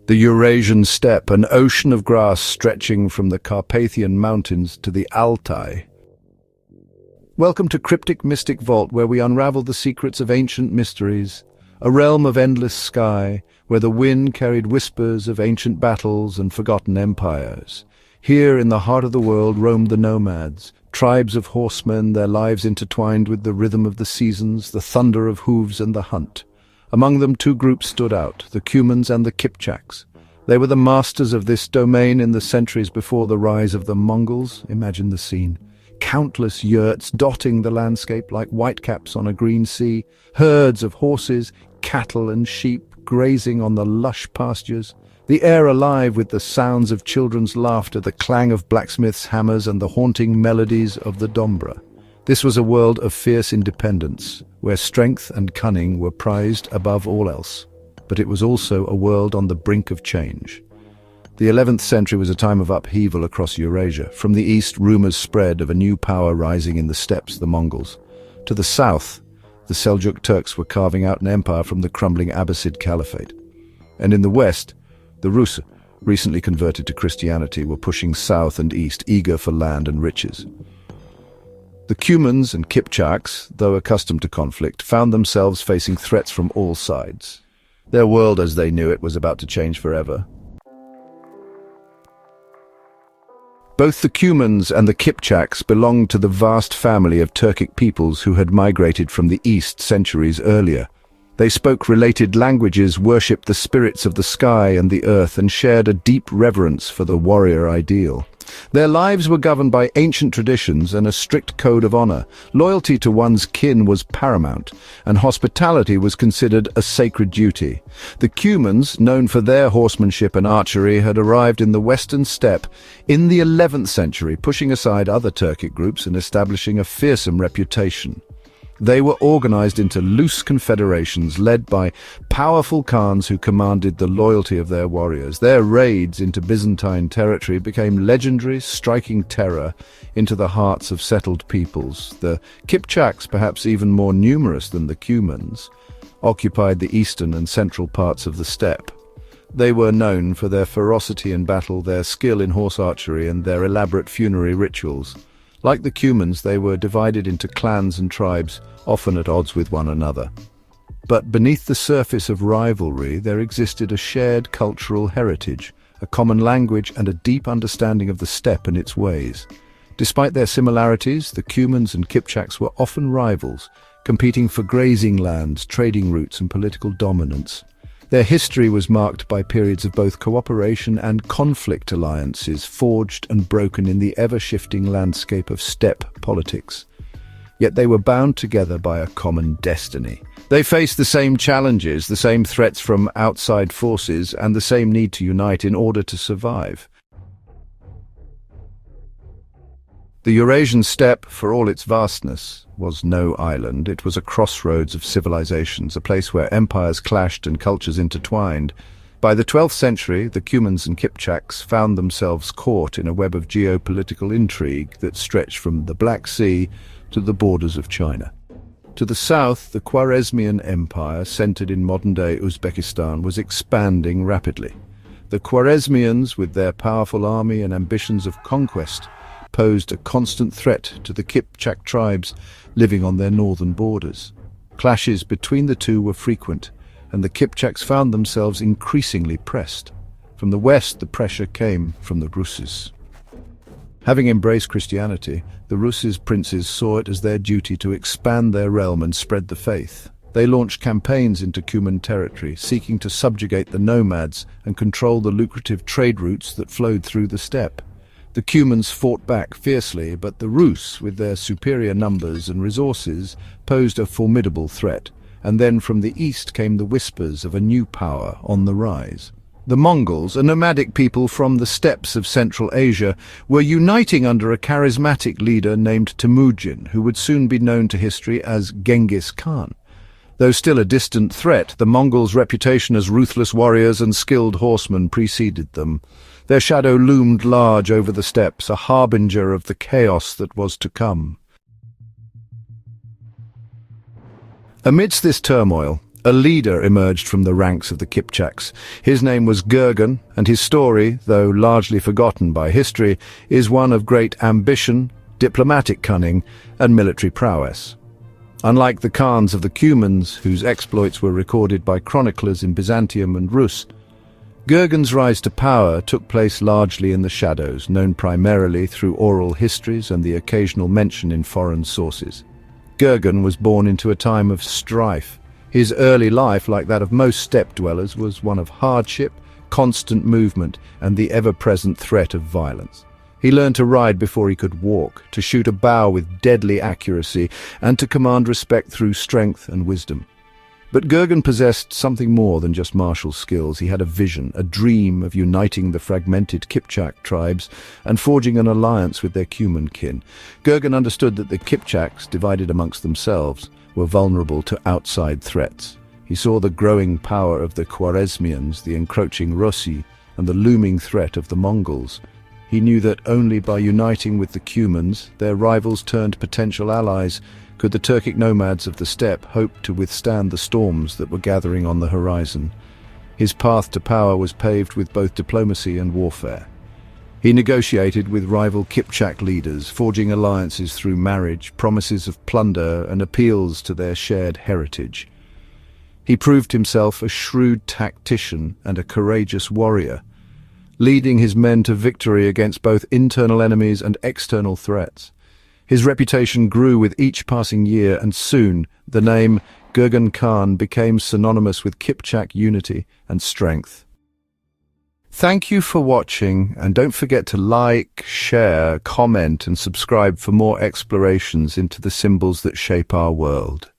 The Eurasian steppe, an ocean of grass stretching from the Carpathian Mountains to the Altai. Welcome to Cryptic Mystic Vault, where we unravel the secrets of ancient mysteries, a realm of endless sky, where the wind carried whispers of ancient battles and forgotten empires. Here in the heart of the world roamed the nomads, tribes of horsemen, their lives intertwined with the rhythm of the seasons, the thunder of hooves and the hunt. Among them, two groups stood out, the Cumans and the Kipchaks. They were the masters of this domain in the centuries before the rise of the Mongols. Imagine the scene. Countless yurts dotting the landscape like whitecaps on a green sea, herds of horses, cattle and sheep grazing on the lush pastures, the air alive with the sounds of children's laughter, the clang of blacksmiths' hammers and the haunting melodies of the dombra. This was a world of fierce independence, where strength and cunning were prized above all else. But it was also a world on the brink of change. The 11th century was a time of upheaval across Eurasia. From the east, rumors spread of a new power rising in the steppes, the Mongols. To the south, the Seljuk Turks were carving out an empire from the crumbling Abbasid Caliphate. And in the west, the Rus, recently converted to Christianity, were pushing south and east, eager for land and riches. The Cumans and Kipchaks, though accustomed to conflict, found themselves facing threats from all sides. Their world as they knew it was about to change forever. Both the Cumans and the Kipchaks belonged to the vast family of Turkic peoples who had migrated from the east centuries earlier. They spoke related languages, worshipped the spirits of the sky and the earth, and shared a deep reverence for the warrior ideal. Their lives were governed by ancient traditions and a strict code of honor. Loyalty to one's kin was paramount, and hospitality was considered a sacred duty. The Cumans, known for their horsemanship and archery, had arrived in the western steppe in the 11th century, pushing aside other Turkic groups and establishing a fearsome reputation. They were organized into loose confederations led by powerful khans who commanded the loyalty of their warriors. Their raids into Byzantine territory became legendary, striking terror into the hearts of settled peoples. The Kipchaks, perhaps even more numerous than the Cumans, occupied the eastern and central parts of the steppe. They were known for their ferocity in battle, their skill in horse archery, and their elaborate funerary rituals. Like the Cumans, they were divided into clans and tribes, often at odds with one another. But beneath the surface of rivalry, there existed a shared cultural heritage, a common language, and a deep understanding of the steppe and its ways. Despite their similarities, the Cumans and Kipchaks were often rivals, competing for grazing lands, trading routes, and political dominance. Their history was marked by periods of both cooperation and conflict, alliances forged and broken in the ever-shifting landscape of steppe politics. Yet they were bound together by a common destiny. They faced the same challenges, the same threats from outside forces, and the same need to unite in order to survive. The Eurasian steppe, for all its vastness, was no island. It was a crossroads of civilizations, a place where empires clashed and cultures intertwined. By the 12th century, the Cumans and Kipchaks found themselves caught in a web of geopolitical intrigue that stretched from the Black Sea to the borders of China. To the south, the Khwarezmian Empire, centered in modern-day Uzbekistan, was expanding rapidly. The Khwarezmians, with their powerful army and ambitions of conquest, posed a constant threat to the Kipchak tribes living on their northern borders. Clashes between the two were frequent, and the Kipchaks found themselves increasingly pressed. From the west, the pressure came from the Rus. Having embraced Christianity, the Rus' princes saw it as their duty to expand their realm and spread the faith. They launched campaigns into Cuman territory, seeking to subjugate the nomads and control the lucrative trade routes that flowed through the steppe. The Cumans fought back fiercely, but the Rus, with their superior numbers and resources, posed a formidable threat. And then from the east came the whispers of a new power on the rise. The Mongols, a nomadic people from the steppes of Central Asia, were uniting under a charismatic leader named Temujin, who would soon be known to history as Genghis Khan. Though still a distant threat, the Mongols' reputation as ruthless warriors and skilled horsemen preceded them. Their shadow loomed large over the steppes, a harbinger of the chaos that was to come. Amidst this turmoil, A leader emerged from the ranks of the Kipchaks. His name was Girgen, and his story, though largely forgotten by history, is one of great ambition, diplomatic cunning, and military prowess. Unlike the Khans of the Cumans, whose exploits were recorded by chroniclers in Byzantium and Rus', Girgen's rise to power took place largely in the shadows, known primarily through oral histories and the occasional mention in foreign sources. Girgen was born into a time of strife. His early life, like that of most steppe dwellers, was one of hardship, constant movement, and the ever-present threat of violence. He learned to ride before he could walk, to shoot a bow with deadly accuracy, and to command respect through strength and wisdom. But Girgen possessed something more than just martial skills. He had a vision, a dream of uniting the fragmented Kipchak tribes and forging an alliance with their Cuman kin. Girgen understood that the Kipchaks, divided amongst themselves, were vulnerable to outside threats. He saw the growing power of the Khwarezmians, the encroaching Rossi, and the looming threat of the Mongols. He knew that only by uniting with the Cumans, their rivals turned potential allies, could the Turkic nomads of the steppe hope to withstand the storms that were gathering on the horizon. His path to power was paved with both diplomacy and warfare. He negotiated with rival Kipchak leaders, forging alliances through marriage, promises of plunder, and appeals to their shared heritage. He proved himself a shrewd tactician and a courageous warrior, leading his men to victory against both internal enemies and external threats. His reputation grew with each passing year, and soon the name Girgen Khan became synonymous with Kipchak unity and strength. Thank you for watching, and don't forget to like, share, comment, and subscribe for more explorations into the symbols that shape our world.